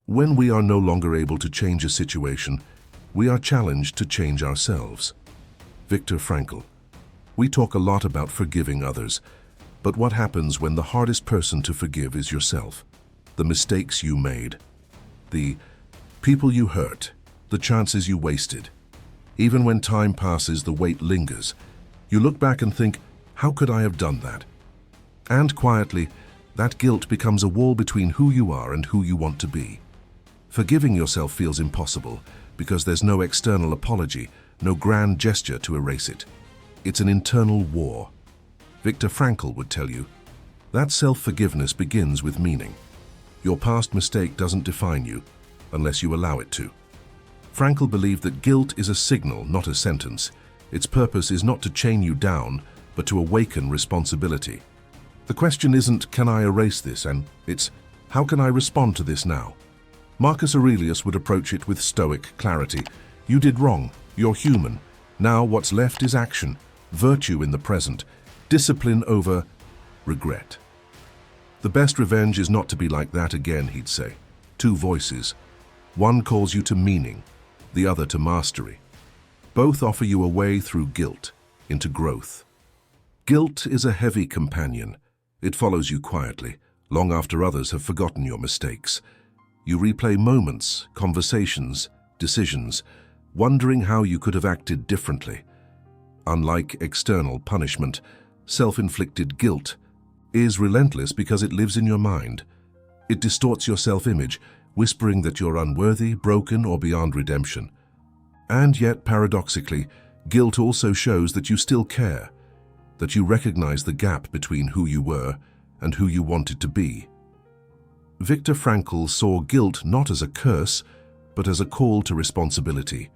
When we are no longer able to change a situation, we are challenged to change ourselves. Viktor Frankl. We talk a lot about forgiving others, but what happens when the hardest person to forgive is yourself? The mistakes you made, the people you hurt, the chances you wasted. Even when time passes, the weight lingers. You look back and think, how could I have done that? And quietly, that guilt becomes a wall between who you are and who you want to be. Forgiving yourself feels impossible because there's no external apology, no grand gesture to erase it. It's an internal war. Viktor Frankl would tell you, that self-forgiveness begins with meaning. Your past mistake doesn't define you unless you allow it to. Frankl believed that guilt is a signal, not a sentence. Its purpose is not to chain you down, but to awaken responsibility. The question isn't, can I erase this? And it's, how can I respond to this now? Marcus Aurelius would approach it with stoic clarity. You did wrong. You're human. Now what's left is action, virtue in the present, discipline over regret. The best revenge is not to be like that again, he'd say. Two voices. One calls you to meaning, the other to mastery. Both offer you a way through guilt, into growth. Guilt is a heavy companion. It follows you quietly, long after others have forgotten your mistakes. You replay moments, conversations, decisions, wondering how you could have acted differently. Unlike external punishment, self-inflicted guilt is relentless because it lives in your mind. It distorts your self-image, whispering that you're unworthy, broken, or beyond redemption. And yet, paradoxically, guilt also shows that you still care, that you recognize the gap between who you were and who you wanted to be. Viktor Frankl saw guilt not as a curse, but as a call to responsibility.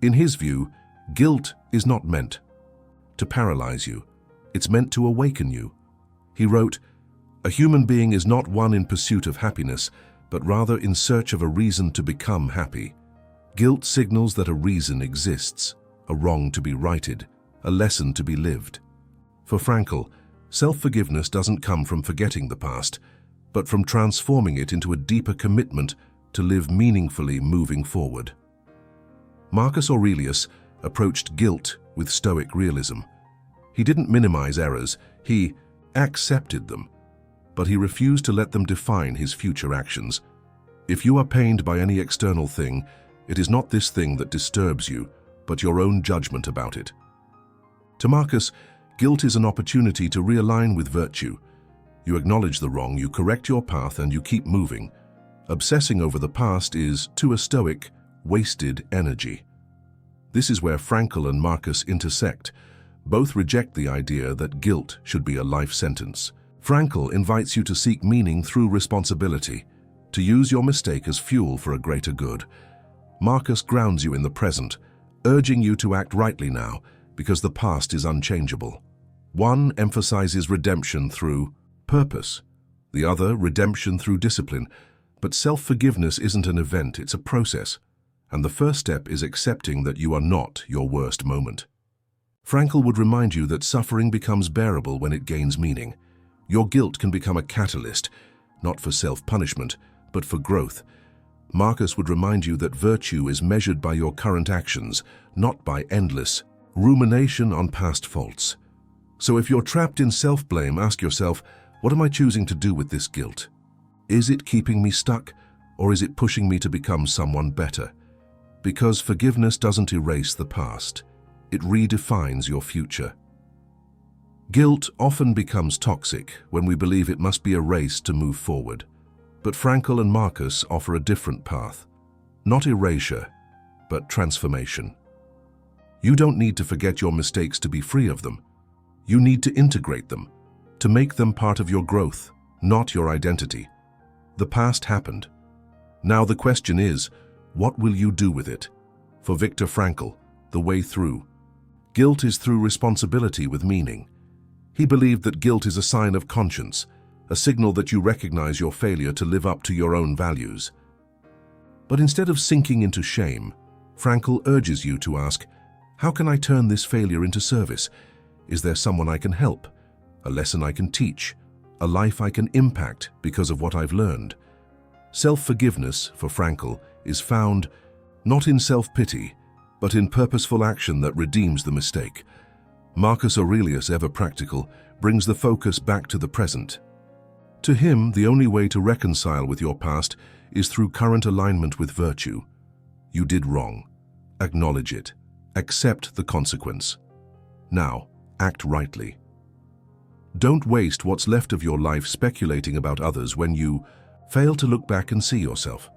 In his view, guilt is not meant to paralyze you. It's meant to awaken you. He wrote, "A human being is not one in pursuit of happiness, but rather in search of a reason to become happy. Guilt signals that a reason exists, a wrong to be righted, a lesson to be lived." For Frankl, self-forgiveness doesn't come from forgetting the past, but from transforming it into a deeper commitment to live meaningfully moving forward. Marcus Aurelius approached guilt with stoic realism. He didn't minimize errors, he accepted them, but he refused to let them define his future actions. If you are pained by any external thing, it is not this thing that disturbs you, but your own judgment about it. To Marcus, guilt is an opportunity to realign with virtue. You acknowledge the wrong, you correct your path, and you keep moving. Obsessing over the past is, to a Stoic, wasted energy. This is where Frankl and Marcus intersect. Both reject the idea that guilt should be a life sentence. Frankl invites you to seek meaning through responsibility, to use your mistake as fuel for a greater good. Marcus grounds you in the present, urging you to act rightly now, because the past is unchangeable. One emphasizes redemption through purpose, the other redemption through discipline. But self-forgiveness isn't an event, it's a process. And the first step is accepting that you are not your worst moment. Frankl would remind you that suffering becomes bearable when it gains meaning. Your guilt can become a catalyst, not for self-punishment, but for growth. Marcus would remind you that virtue is measured by your current actions, not by endless rumination on past faults. So if you're trapped in self-blame, ask yourself, what am I choosing to do with this guilt? Is it keeping me stuck, or is it pushing me to become someone better? Because forgiveness doesn't erase the past. It redefines your future. Guilt often becomes toxic when we believe it must be erased to move forward. But Frankl and Marcus offer a different path. Not erasure, but transformation. You don't need to forget your mistakes to be free of them. You need to integrate them, to make them part of your growth, not your identity. The past happened. Now the question is, what will you do with it? For Viktor Frankl, the way through. Guilt is through responsibility with meaning. He believed that guilt is a sign of conscience, a signal that you recognize your failure to live up to your own values. But instead of sinking into shame, Frankl urges you to ask, how can I turn this failure into service? Is there someone I can help? A lesson I can teach? A life I can impact because of what I've learned? Self-forgiveness, for Frankl, is found not in self-pity, but in purposeful action that redeems the mistake. Marcus Aurelius, ever practical, brings the focus back to the present. To him, the only way to reconcile with your past is through current alignment with virtue. You did wrong. Acknowledge it. Accept the consequence. Now, act rightly. Don't waste what's left of your life speculating about others when you fail to look back and see yourself.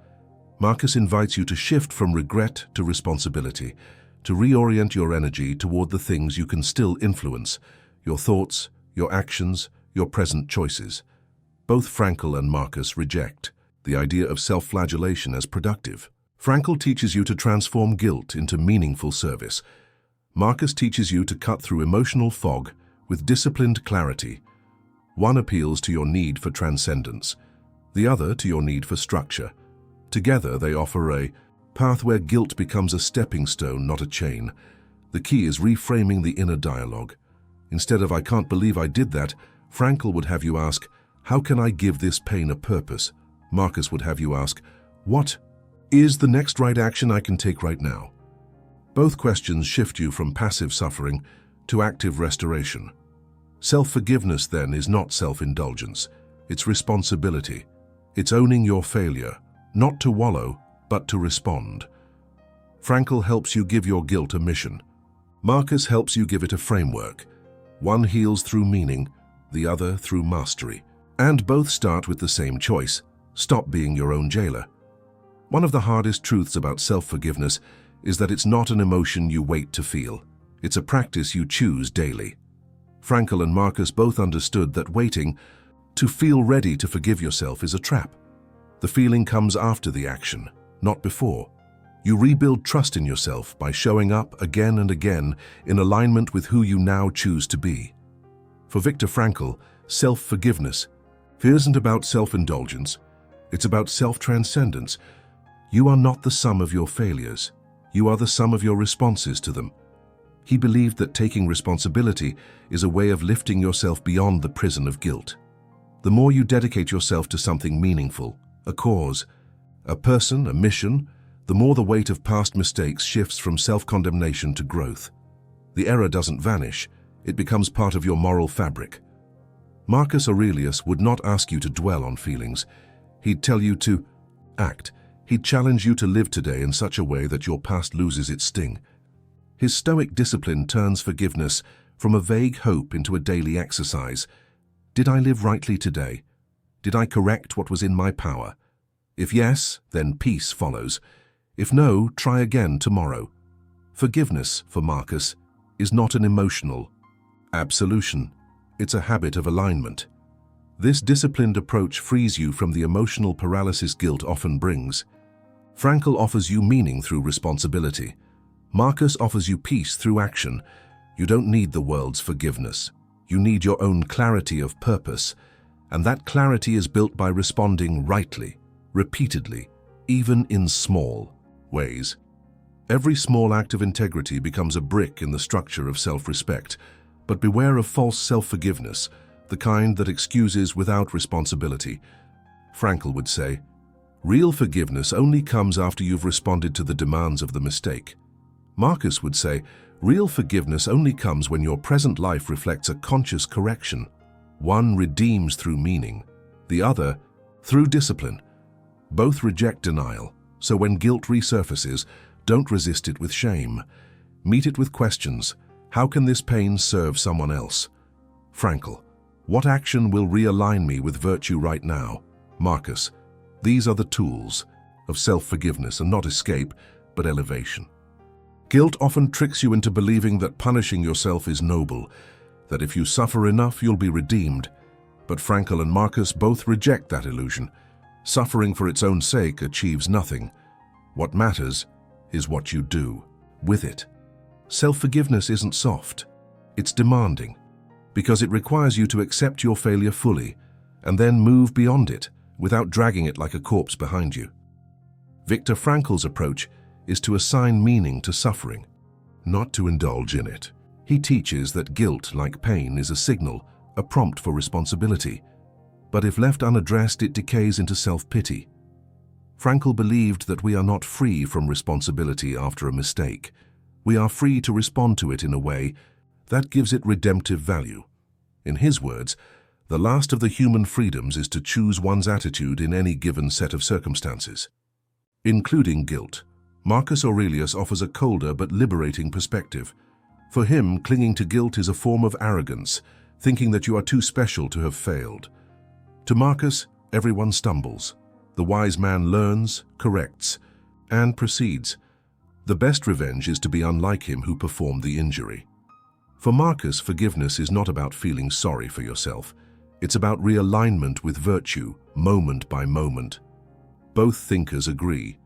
Marcus invites you to shift from regret to responsibility, to reorient your energy toward the things you can still influence, your thoughts, your actions, your present choices. Both Frankl and Marcus reject the idea of self-flagellation as productive. Frankl teaches you to transform guilt into meaningful service. Marcus teaches you to cut through emotional fog with disciplined clarity. One appeals to your need for transcendence, the other to your need for structure. Together, they offer a path where guilt becomes a stepping stone, not a chain. The key is reframing the inner dialogue. Instead of "I can't believe I did that," Frankl would have you ask, "How can I give this pain a purpose?" Marcus would have you ask, "What is the next right action I can take right now?" Both questions shift you from passive suffering to active restoration. Self-forgiveness, then, is not self-indulgence. It's responsibility. It's owning your failure, not to wallow, but to respond. Frankl helps you give your guilt a mission. Marcus helps you give it a framework. One heals through meaning, the other through mastery. And both start with the same choice: stop being your own jailer. One of the hardest truths about self-forgiveness is that it's not an emotion you wait to feel. It's a practice you choose daily. Frankl and Marcus both understood that waiting to feel ready to forgive yourself is a trap. The feeling comes after the action, not before. You rebuild trust in yourself by showing up again and again in alignment with who you now choose to be. For Viktor Frankl, self-forgiveness isn't about self-indulgence. It's about self-transcendence. You are not the sum of your failures. You are the sum of your responses to them. He believed that taking responsibility is a way of lifting yourself beyond the prison of guilt. The more you dedicate yourself to something meaningful, a cause, a person, a mission, the more the weight of past mistakes shifts from self-condemnation to growth. The error doesn't vanish, it becomes part of your moral fabric. Marcus Aurelius would not ask you to dwell on feelings. He'd tell you to act. He'd challenge you to live today in such a way that your past loses its sting. His stoic discipline turns forgiveness from a vague hope into a daily exercise. Did I live rightly today? Did I correct what was in my power? If yes, then peace follows. If no, try again tomorrow. Forgiveness, for Marcus, is not an emotional absolution. It's a habit of alignment. This disciplined approach frees you from the emotional paralysis guilt often brings. Frankl offers you meaning through responsibility. Marcus offers you peace through action. You don't need the world's forgiveness. You need your own clarity of purpose, and that clarity is built by responding rightly, repeatedly, even in small ways. Every small act of integrity becomes a brick in the structure of self-respect, but beware of false self-forgiveness, the kind that excuses without responsibility. Frankl would say, real forgiveness only comes after you've responded to the demands of the mistake. Marcus would say, real forgiveness only comes when your present life reflects a conscious correction. One redeems through meaning, the other through discipline. Both reject denial, so when guilt resurfaces, don't resist it with shame. Meet it with questions. How can this pain serve someone else? Frankl, what action will realign me with virtue right now? Marcus, these are the tools of self-forgiveness, and not escape, but elevation. Guilt often tricks you into believing that punishing yourself is noble, that if you suffer enough, you'll be redeemed. But Frankl and Marcus both reject that illusion. Suffering for its own sake achieves nothing. What matters is what you do with it. Self-forgiveness isn't soft. It's demanding, because it requires you to accept your failure fully and then move beyond it without dragging it like a corpse behind you. Viktor Frankl's approach is to assign meaning to suffering, not to indulge in it. He teaches that guilt, like pain, is a signal, a prompt for responsibility. But if left unaddressed, it decays into self-pity. Frankl believed that we are not free from responsibility after a mistake. We are free to respond to it in a way that gives it redemptive value. In his words, the last of the human freedoms is to choose one's attitude in any given set of circumstances, including guilt. Marcus Aurelius offers a colder but liberating perspective. For him, clinging to guilt is a form of arrogance, thinking that you are too special to have failed. To Marcus, everyone stumbles. The wise man learns, corrects, and proceeds. The best revenge is to be unlike him who performed the injury. For Marcus, forgiveness is not about feeling sorry for yourself. It's about realignment with virtue, moment by moment. Both thinkers agree.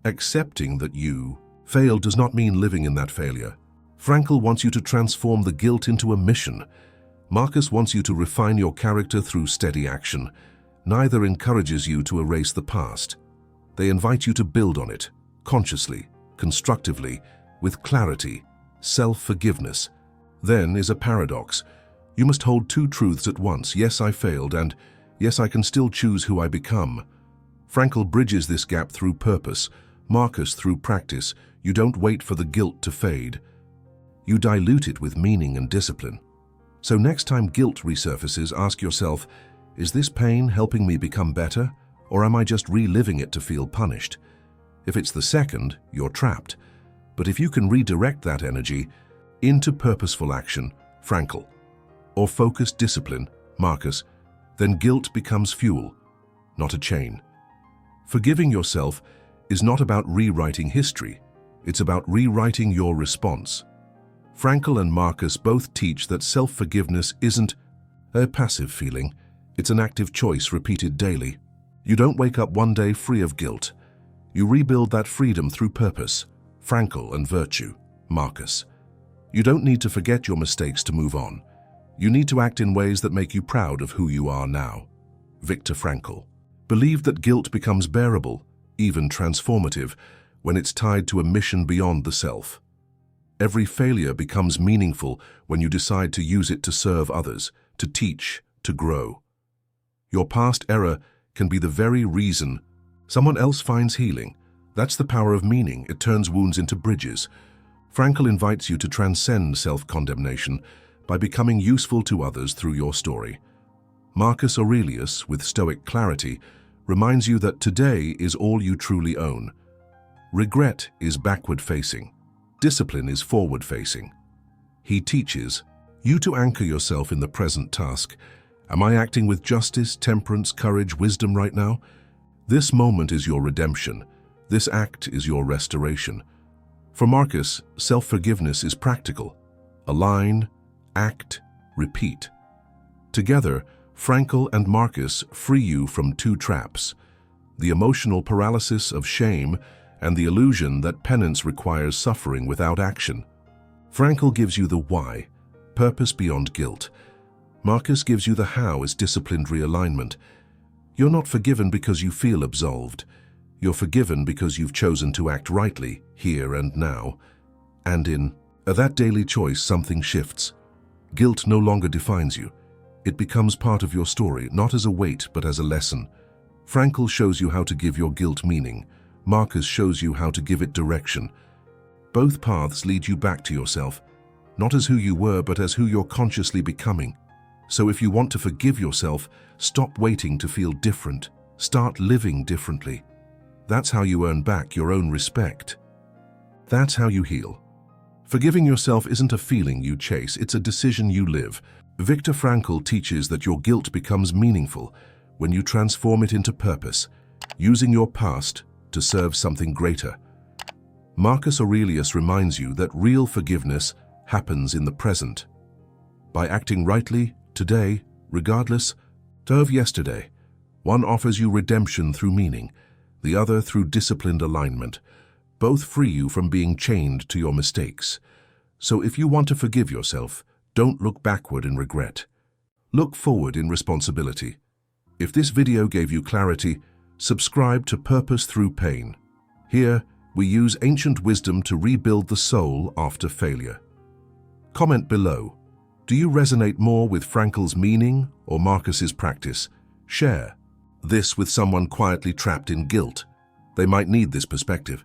Accepting that you failed does not mean living in that failure. Frankl wants you to transform the guilt into a mission. Marcus wants you to refine your character through steady action. Neither encourages you to erase the past. They invite you to build on it, consciously, constructively, with clarity, self-forgiveness. Then is a paradox. You must hold two truths at once. Yes, I failed, and yes, I can still choose who I become. Frankl bridges this gap through purpose, Marcus through practice. You don't wait for the guilt to fade. You dilute it with meaning and discipline. So next time guilt resurfaces, ask yourself, is this pain helping me become better, or am I just reliving it to feel punished? If it's the second, you're trapped. But if you can redirect that energy into purposeful action, Frankl, or focused discipline, Marcus, then guilt becomes fuel, not a chain. Forgiving yourself is not about rewriting history. It's about rewriting your response. Frankl and Marcus both teach that self-forgiveness isn't a passive feeling. It's an active choice repeated daily. You don't wake up one day free of guilt. You rebuild that freedom through purpose, Frankl, and virtue, Marcus. You don't need to forget your mistakes to move on. You need to act in ways that make you proud of who you are now. Viktor Frankl believed that guilt becomes bearable, even transformative, when it's tied to a mission beyond the self. Every failure becomes meaningful when you decide to use it to serve others, to teach, to grow. Your past error can be the very reason someone else finds healing. That's the power of meaning. It turns wounds into bridges. Frankl invites you to transcend self-condemnation by becoming useful to others through your story. Marcus Aurelius, with stoic clarity, reminds you that today is all you truly own. Regret is backward-facing. Discipline is forward-facing. He teaches you to anchor yourself in the present task. Am I acting with justice, temperance, courage, wisdom right now? This moment is your redemption. This act is your restoration. For Marcus, self-forgiveness is practical. Align, act, repeat. Together, Frankl and Marcus free you from two traps: the emotional paralysis of shame and the illusion that penance requires suffering without action. Frankl gives you the why, purpose beyond guilt. Marcus gives you the how as disciplined realignment. You're not forgiven because you feel absolved. You're forgiven because you've chosen to act rightly, here and now. And in that daily choice, something shifts. Guilt no longer defines you. It becomes part of your story, not as a weight, but as a lesson. Frankl shows you how to give your guilt meaning. Marcus shows you how to give it direction. Both paths lead you back to yourself, not as who you were, but as who you're consciously becoming. So if you want to forgive yourself, stop waiting to feel different. Start living differently. That's how you earn back your own respect. That's how you heal. Forgiving yourself isn't a feeling you chase, it's a decision you live. Viktor Frankl teaches that your guilt becomes meaningful when you transform it into purpose, using your past to serve something greater. Marcus Aurelius reminds you that real forgiveness happens in the present. By acting rightly, today, regardless of yesterday, one offers you redemption through meaning, the other through disciplined alignment. Both free you from being chained to your mistakes. So if you want to forgive yourself, don't look backward in regret. Look forward in responsibility. If this video gave you clarity, subscribe to Purpose Through Pain. Here, we use ancient wisdom to rebuild the soul after failure. Comment below. Do you resonate more with Frankl's meaning or Marcus's practice? Share this with someone quietly trapped in guilt. They might need this perspective.